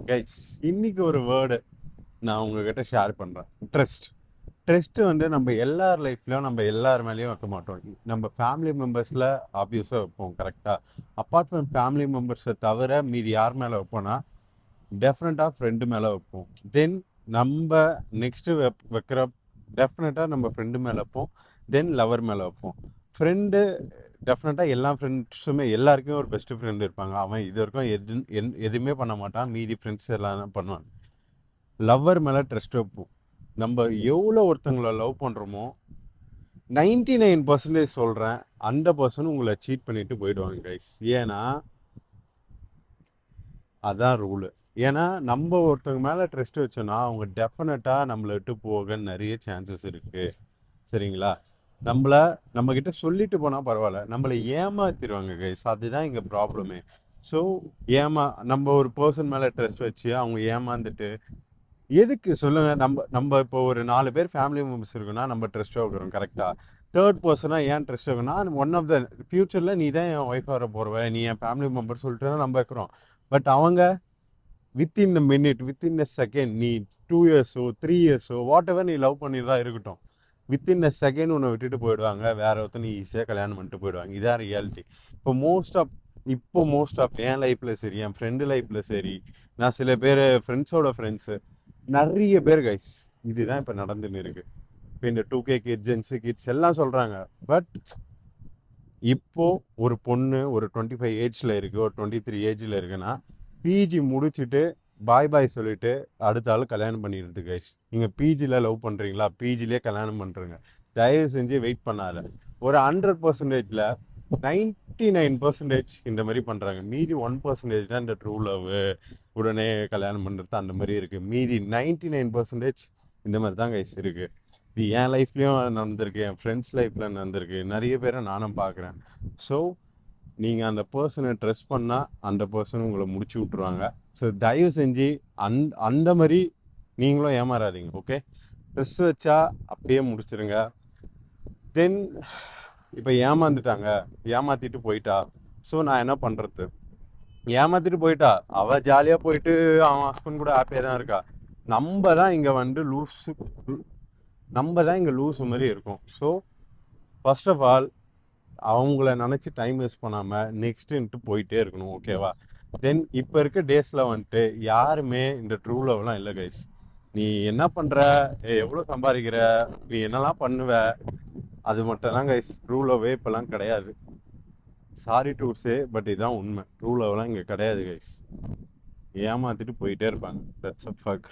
Guys, இன்னைக்கு ஒரு word நான் உங்ககிட்ட ஷேர் பண்ணுறேன். ட்ரஸ்ட். ட்ரஸ்ட் வந்து நம்ம எல்லார் லைஃப்லையும் நம்ம எல்லார் மேலேயும் வைக்க மாட்டோம். நம்ம ஃபேமிலி மெம்பர்ஸில் ஆப்வியஸாக வைப்போம், கரெக்டாக. அப்பார்ட் ஃப்ரம் ஃபேமிலி மெம்பர்ஸை தவிர மீதி யார் மேலே வைப்போம்னா டெஃபினட்டாக ஃப்ரெண்டு மேலே வைப்போம். தென் நம்ம நெக்ஸ்ட்டு வைக்கிற டெஃபினட்டாக நம்ம ஃப்ரெண்டு மேலே வைப்போம். தென் லவர் மேலே வைப்போம். ஃப்ரெண்டு டெஃபினட்டாக எல்லா ஃப்ரெண்ட்ஸுமே எல்லாருக்குமே ஒரு பெஸ்ட் ஃப்ரெண்டு இருப்பாங்க. அவன் இது வரைக்கும் எதுவுமே பண்ண மாட்டான், மீதி ஃப்ரெண்ட்ஸ் எல்லாம் தான் பண்ணுவான். லவ்வர் மேலே ட்ரஸ்ட் வைப்போம். நம்ம எவ்வளோ ஒருத்தங்களை லவ் பண்ணுறோமோ 99% சொல்கிறேன், அந்த பர்சன் உங்களை சீட் பண்ணிட்டு போயிடுவாங்க கைஸ். ஏன்னா அதான் ரூலு. ஏன்னா நம்ம ஒருத்தவங்க மேலே ட்ரஸ்ட் வச்சோன்னா அவங்க டெஃபினட்டாக நம்மளை விட்டு போக நிறைய சான்சஸ் இருக்குது. சரிங்களா? நம்மக்கிட்ட சொல்லிட்டு போனால் பரவாயில்ல, நம்மளை ஏமாத்திடுவாங்க கைஸ். அதுதான் இங்கே ப்ராப்ளமே. ஸோ நம்ம ஒரு பர்சன் மேலே ட்ரஸ்ட் வச்சு அவங்க ஏமாந்துட்டு எதுக்கு சொல்லுங்க? நம்ம இப்போ ஒரு 4 பேர் ஃபேமிலி மெம்பர்ஸ் இருக்குன்னா நம்ம ட்ரஸ்ட் வைக்கிறோம், கரெக்டாக. தேர்ட் பர்சனாக ஏன் ட்ரஸ்ட் வைக்கணும்னா ஒன் ஆஃப் த ஃபியூச்சரில் நீ தான் என் ஒய்ஃப் வர போகிறவ, நீ என் ஃபேமிலி மெம்பர் சொல்லிட்டு தான் நம்ம வைக்கிறோம். பட் அவங்க within a minute, within a second, நீ 2 இயர்ஸோ 3 இயர்ஸோ வாட் எவர் நீ லவ் பண்ணி தான் இருக்கட்டும், வித்தின் அ செகண்ட் உன்னை விட்டுட்டு போயிடுவாங்க. வேற ஒருத்தர் நீ ஈஸியாக கல்யாணம் பண்ணிட்டு போயிடுவாங்க. இதான் ரியாலிட்டி. இப்போ மோஸ்ட் ஆஃப் என் லைஃப்பில் சரி, என் ஃப்ரெண்டு லைஃப்பில் சரி, நான் சில பேர் ஃப்ரெண்ட்ஸோட ஃப்ரெண்ட்ஸு நிறைய பேர் கைஸ் இதுதான் இப்போ நடந்துன்னு இருக்கு. இப்போ இந்த 2K கிட்ஸ், ஜென்ஸு கிட்ஸ் எல்லாம் சொல்கிறாங்க. பட் இப்போ ஒரு பொண்ணு ஒரு 25 ஏஜில் இருக்குது, ஒரு 23 ஏஜில் இருக்குன்னா பிஜி முடிச்சுட்டு பாய் சொல்லிட்டு அடுத்த ஆள் கல்யாணம் பண்ணிடுறது கைஸ். நீங்கள் பிஜியில் லவ் பண்ணுறீங்களா, பிஜிலே கல்யாணம் பண்ணுறீங்க. தயவு செஞ்சு வெயிட் பண்ணாத. ஒரு 100%ல் 99% இந்த மாதிரி பண்ணுறாங்க. மீதி 1% தான் இந்த ட்ரூ லவ், உடனே கல்யாணம் பண்ணுறது அந்த மாதிரி இருக்குது. மீதி 99% இந்த மாதிரி தான் கைஸ் இருக்குது. இது என் லைஃப்லேயும் நடந்திருக்கு, என் ஃப்ரெண்ட்ஸ் லைஃப்பில் நடந்திருக்கு, நிறைய பேரை நானும் பார்க்குறேன். ஸோ நீங்கள் அந்த பர்சனை ட்ரஸ்ட் பண்ணால் அந்த பர்சன் உங்களை முடிச்சு விட்ருவாங்க. ஸோ தயவு செஞ்சு அந்த மாதிரி நீங்களும் ஏமாறாதீங்க, ஓகே? ட்ரஸ்ட் வச்சா அப்படியே முடிச்சிருங்க. தென் இப்போ ஏமாத்திட்டு போயிட்டா. ஸோ நான் என்ன பண்ணுறது? ஏமாத்திட்டு போயிட்டா, அவள் ஜாலியாக போயிட்டு அவன் ஹஸ்பண்ட் கூட ஹாப்பியாக தான் இருக்கா. நம்ம தான் இங்கே லூஸு மாதிரி இருக்கும். ஸோ ஃபர்ஸ்ட் ஆஃப் ஆல் அவங்கள நினச்சி டைம் வேஸ்ட் பண்ணாமல் நெக்ஸ்ட்டுன்ட்டு போயிட்டே இருக்கணும், ஓகேவா? தென் இப்போ இருக்க டேஸில் வந்துட்டு யாருமே இந்த ட்ரூ லவ்லாம் இல்லை கைஸ். நீ என்ன பண்ணுற, எவ்வளோ சம்பாதிக்கிற, நீ என்னெல்லாம் பண்ணுவ, அது மட்டும் தான் கைஸ். ட்ரூ லவ்வே இப்போலாம் கிடையாது. சாரி டு சே, பட் இதுதான் உண்மை. ட்ரூ லவ்லாம் இங்கே கிடையாது கைஸ். ஏமாத்திட்டு போயிட்டே இருப்பாங்க. That's a fuck.